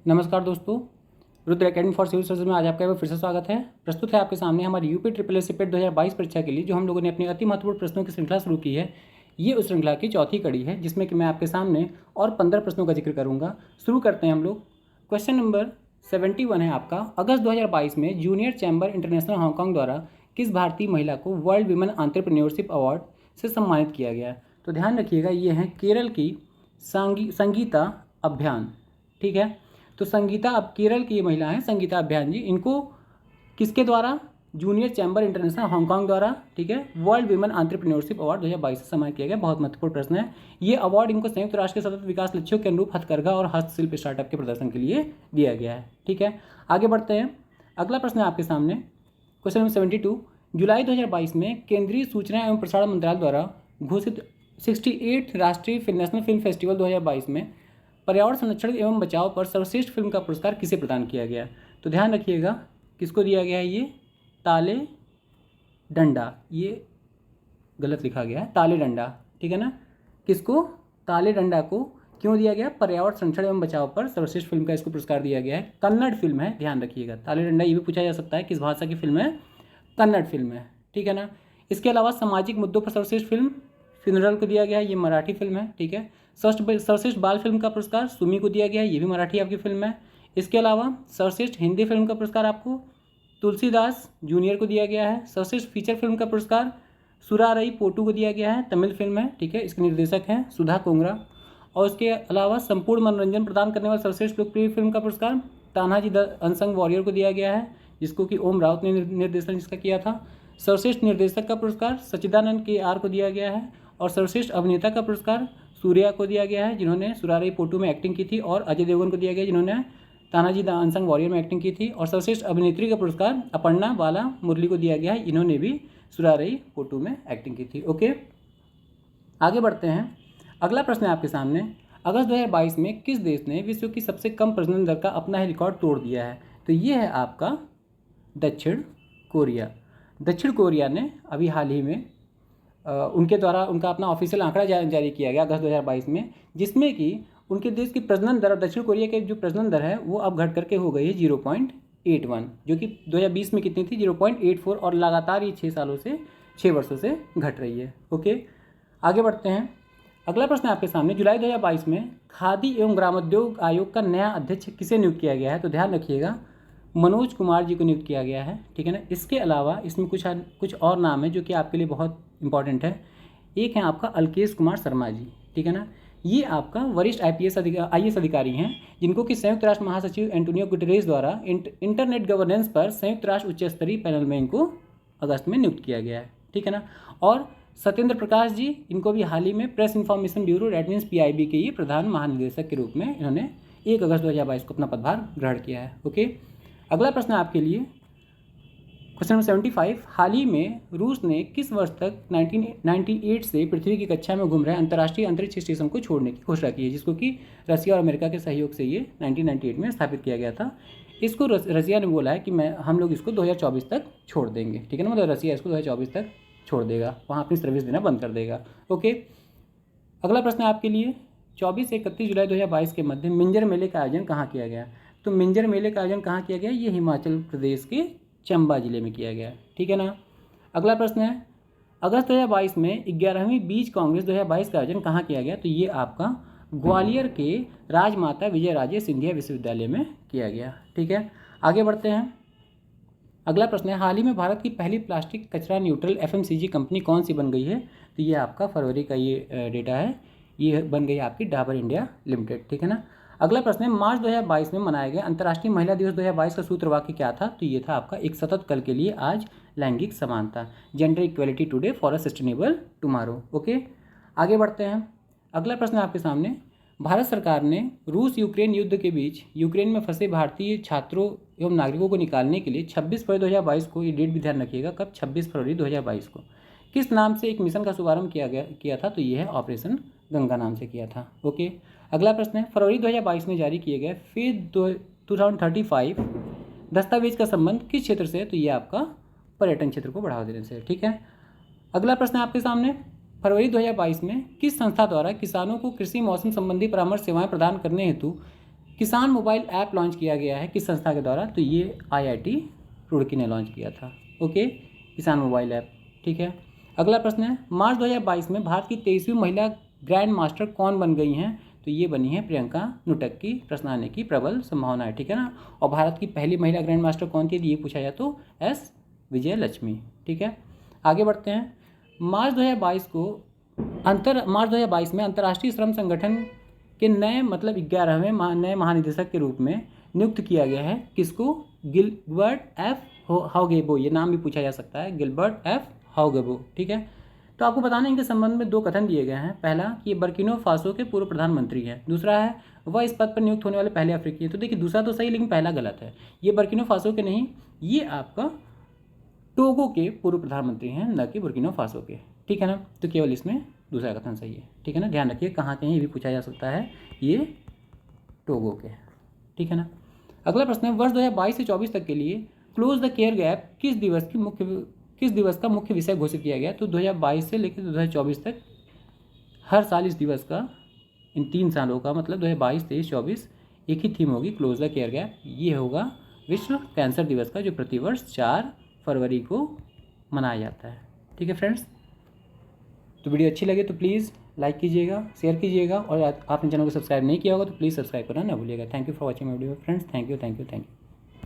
नमस्कार दोस्तों, Rudra academy for civil service में आज आपका फिर से स्वागत है। प्रस्तुत है आपके सामने हमारी यूपी ट्रिपल एस सेट 2022 परीक्षा के लिए जो हम लोगों ने अपनी अति महत्वपूर्ण प्रश्नों की श्रृंखला शुरू की है। ये उस श्रृंखला की चौथी कड़ी है जिसमें कि मैं आपके सामने और 15 प्रश्नों का जिक्र करूंगा। शुरू करते हैं हम लोग। क्वेश्चन नंबर 71 है आपका। अगस्त 2022 में जूनियर चैम्बर इंटरनेशनल हांगकांग द्वारा किस भारतीय महिला को वर्ल्ड वीमेन एंटरप्रेन्योरशिप अवार्ड से सम्मानित किया गया? तो ध्यान रखिएगा, ये हैं केरल की संगीता अभियान। ठीक है, तो संगीता अब केरल की महिला हैं संगीता अभियान जी। इनको किसके द्वारा? जूनियर चैम्बर इंटरनेशनल हांगकांग द्वारा, ठीक है, वर्ल्ड वीमेन एंटरप्रेन्योरशिप अवार्ड 2022 से सम्मानित किया गया। बहुत महत्वपूर्ण प्रश्न है। ये अवार्ड इनको संयुक्त राष्ट्र के सतत विकास लक्ष्यों के अनुरूप हथकरघा और हस्तशिल्प स्टार्टअप के प्रदर्शन के लिए दिया गया है। ठीक है, आगे बढ़ते हैं। अगला प्रश्न है आपके सामने, क्वेश्चन नंबर 72। जुलाई 2022 में केंद्रीय सूचना एवं प्रसारण मंत्रालय द्वारा घोषित 68 राष्ट्रीय नेशनल फिल्म फेस्टिवल 2022 में पर्यावरण संरक्षण एवं बचाव पर सर्वश्रेष्ठ फिल्म का पुरस्कार किसे प्रदान किया गया? तो ध्यान रखिएगा, किसको दिया गया है? ये ताले डंडा, ये गलत लिखा गया है, ताले डंडा। ठीक है ना, किसको? ताले डंडा को क्यों दिया गया? पर्यावरण संरक्षण एवं बचाव पर सर्वश्रेष्ठ फिल्म का इसको पुरस्कार दिया गया है। कन्नड़ फिल्म है, ध्यान रखिएगा। ताले डंडा ये भी पूछा जा सकता है किस भाषा की फिल्म है? कन्नड़ फिल्म है। ठीक है ना। इसके अलावा सामाजिक मुद्दों पर सर्वश्रेष्ठ फिल्म फ्यूनरल को दिया गया है, ये मराठी फिल्म है। ठीक है, सर्वश्रेष्ठ बाल फिल्म का पुरस्कार सुमी को दिया गया है, ये भी मराठी आपकी फिल्म है। इसके अलावा सर्वश्रेष्ठ हिंदी फिल्म का पुरस्कार आपको तुलसीदास जूनियर को दिया गया है। सर्वश्रेष्ठ फीचर फिल्म का पुरस्कार सुरारई पोटू को दिया गया है, तमिल फिल्म है। ठीक है, इसके निर्देशक हैं सुधा कोंगरा। और इसके अलावा संपूर्ण मनोरंजन प्रदान करने वाले सर्वश्रेष्ठ लोकप्रिय फिल्म का पुरस्कार तान्हाजी द अनसंग वॉरियर को दिया गया है, जिसको कि ओम राउत ने निर्देशन इसका किया था। सर्वश्रेष्ठ निर्देशक का पुरस्कार सच्चिदानंद के आर को दिया गया है। और सर्वश्रेष्ठ अभिनेता का पुरस्कार सूर्या को दिया गया है, जिन्होंने सुरारई पोटू में एक्टिंग की थी। और अजय देवगन को दिया गया, जिन्होंने तानाजी द अनसंग वॉरियर में एक्टिंग की थी। और सर्वश्रेष्ठ अभिनेत्री का पुरस्कार अपर्णा बाला मुरली को दिया गया है, इन्होंने भी सुरारई पोटू में एक्टिंग की थी। ओके, आगे बढ़ते हैं। अगला प्रश्न है आपके सामने। अगस्त 2022 में किस देश ने विश्व की सबसे कम प्रजनन दर का अपना ही रिकॉर्ड तोड़ दिया है? तो ये है आपका दक्षिण कोरिया। दक्षिण कोरिया ने अभी हाल ही में उनके द्वारा उनका अपना ऑफिशियल आंकड़ा जारी किया गया अगस्त 2022 में, जिसमें कि उनके देश की प्रजनन दर और दक्षिण कोरिया की जो प्रजनन दर है वो अब घट करके हो गई है 0.81, जो कि 2020 में कितनी थी? 0.84, और लगातार ये 6 वर्षों से घट रही है। ओके, आगे बढ़ते हैं। अगला प्रश्न आपके सामने। जुलाई 2022 में खादी एवं ग्रामोद्योग आयोग का नया अध्यक्ष किसे नियुक्त किया गया है? तो ध्यान रखिएगा, मनोज कुमार जी को नियुक्त किया गया है। ठीक है ना। इसके अलावा इसमें कुछ और नाम है जो कि आपके लिए बहुत इंपॉर्टेंट है। एक है आपका अलकेश कुमार शर्मा जी। ठीक है ना, ये आपका वरिष्ठ IAS अधिकारी हैं, जिनको कि संयुक्त राष्ट्र महासचिव एंटोनियो गुटेरेस द्वारा इंटरनेट गवर्नेंस पर संयुक्त राष्ट्र उच्च स्तरीय पैनल में इनको अगस्त में नियुक्त किया गया है। ठीक है ना। और सत्येंद्र प्रकाश जी, इनको भी हाल ही में press information bureau that means PIB के ये प्रधान महानिदेशक के रूप में इन्होंने 1 अगस्त 2022 को अपना पदभार ग्रहण किया है। ओके, अगला प्रश्न आपके लिए क्वेश्चन नंबर 75। हाल ही में रूस ने किस वर्ष तक 1998 से पृथ्वी की कक्षा में घूम रहे अंतर्राष्ट्रीय अंतरिक्ष स्टेशन को छोड़ने की घोषणा की है, जिसको कि रसिया और अमेरिका के सहयोग से ये 1998 में स्थापित किया गया था। इसको रसिया ने बोला है कि हम लोग इसको 2024 तक छोड़ देंगे। ठीक है ना, मतलब रसिया इसको 2024 तक छोड़ देगा, वहाँ अपनी सर्विस देना बंद कर देगा। ओके, अगला प्रश्न है आपके लिए। 24 से 31 जुलाई 2022 के मध्य मिंजर मेले का आयोजन कहाँ किया गया? तो मिंजर मेले का आयोजन कहाँ किया गया? ये हिमाचल प्रदेश के चंबा जिले में किया गया। ठीक है ना। अगला प्रश्न है, अगस्त 2022 में 11वीं बीज कांग्रेस 2022 का आयोजन कहाँ किया गया? तो ये आपका ग्वालियर के राजमाता विजयराजे सिंधिया विश्वविद्यालय में किया गया। ठीक है, आगे बढ़ते हैं। अगला प्रश्न है, हाल ही में भारत की पहली प्लास्टिक कचरा न्यूट्रल FMCG कंपनी कौन सी बन गई है? तो ये आपका फरवरी का ये डेटा है, ये बन गई आपकी डाबर इंडिया लिमिटेड। ठीक है ना। अगला प्रश्न है, मार्च 2022 में मनाए गए अंतर्राष्ट्रीय महिला दिवस 2022 का सूत्र वाक्य क्या था? तो ये था आपका एक सतत कल के लिए आज लैंगिक समानता, gender equality today for a sustainable tomorrow. Okay, आगे बढ़ते हैं। अगला प्रश्न आपके सामने। भारत सरकार ने रूस यूक्रेन युद्ध के बीच यूक्रेन में फंसे भारतीय छात्रों एवं नागरिकों को निकालने के लिए 26 फरवरी 2022 को, ये डेट भी ध्यान रखिएगा कब, 26 फरवरी 2022 को किस नाम से एक मिशन का शुभारंभ किया था? तो ये है ऑपरेशन गंगा नाम से किया था। ओके, अगला प्रश्न है, फरवरी 2022 में जारी किए गए फेज 2035 दस्तावेज का संबंध किस क्षेत्र से है? तो ये आपका पर्यटन क्षेत्र को बढ़ावा देने से। ठीक है, अगला प्रश्न है आपके सामने। फरवरी 2022 में किस संस्था द्वारा किसानों को कृषि मौसम संबंधी परामर्श सेवाएं प्रदान करने हेतु किसान मोबाइल ऐप लॉन्च किया गया है किस संस्था के द्वारा? तो ये IIT रुड़की ने लॉन्च किया था। ओके, किसान मोबाइल ऐप। ठीक है, अगला प्रश्न है, मार्च 2022 में भारत की 23वीं महिला ग्रैंड मास्टर कौन बन गई हैं? तो ये बनी है प्रियंका नुटक्की। प्रश्न आने की प्रबल संभावना है। ठीक है ना। और भारत की पहली महिला ग्रैंड मास्टर कौन थी? ये पूछा जाए तो S विजयलक्ष्मी। ठीक है, आगे बढ़ते हैं। मार्च 2022 में अंतर्राष्ट्रीय श्रम संगठन के नए मतलब 11वें नए महानिदेशक के रूप में नियुक्त किया गया है किसको? Gilbert F Houngbo. ये नाम भी पूछा जा सकता है, गिलबर्ट एफ हाउगेबो। ठीक है, तो आपको बताना है इनके संबंध में दो कथन दिए गए हैं। पहला कि ये बर्किनो फासो के पूर्व प्रधानमंत्री हैं। दूसरा है वह इस पद पर नियुक्त होने वाले पहले अफ्रीकी हैं। तो देखिए, दूसरा तो सही लेकिन पहला गलत है। ये बर्किनो फासो के नहीं, ये आपका टोगो के पूर्व प्रधानमंत्री हैं, न कि बुर्किनो फासो के। ठीक है ना, तो केवल इसमें दूसरा कथन सही है। ठीक है ना, ध्यान रखिए, कहाँ के हैं ये भी पूछा जा सकता है, ये टोगो के। ठीक है ना। अगला प्रश्न है, वर्ष 2022 से 24 तक के लिए क्लोज द केयर गैप किस दिवस का मुख्य विषय घोषित किया गया? तो 2022 से लेकर 2024 तक हर साल इस दिवस का, इन 3 सालों का मतलब 2022, 23, 24 एक ही थीम होगी, क्लोज द केयर गैप। ये होगा विश्व कैंसर दिवस का, जो प्रतिवर्ष 4 फरवरी को मनाया जाता है। ठीक है फ्रेंड्स, तो वीडियो अच्छी लगे तो प्लीज़ लाइक कीजिएगा, शेयर कीजिएगा, और आपने चैनल को सब्सक्राइब नहीं किया होगा तो प्लीज़ सब्सक्राइब करना ना भूलिएगा। Thank you for watching my video friends. Thank you.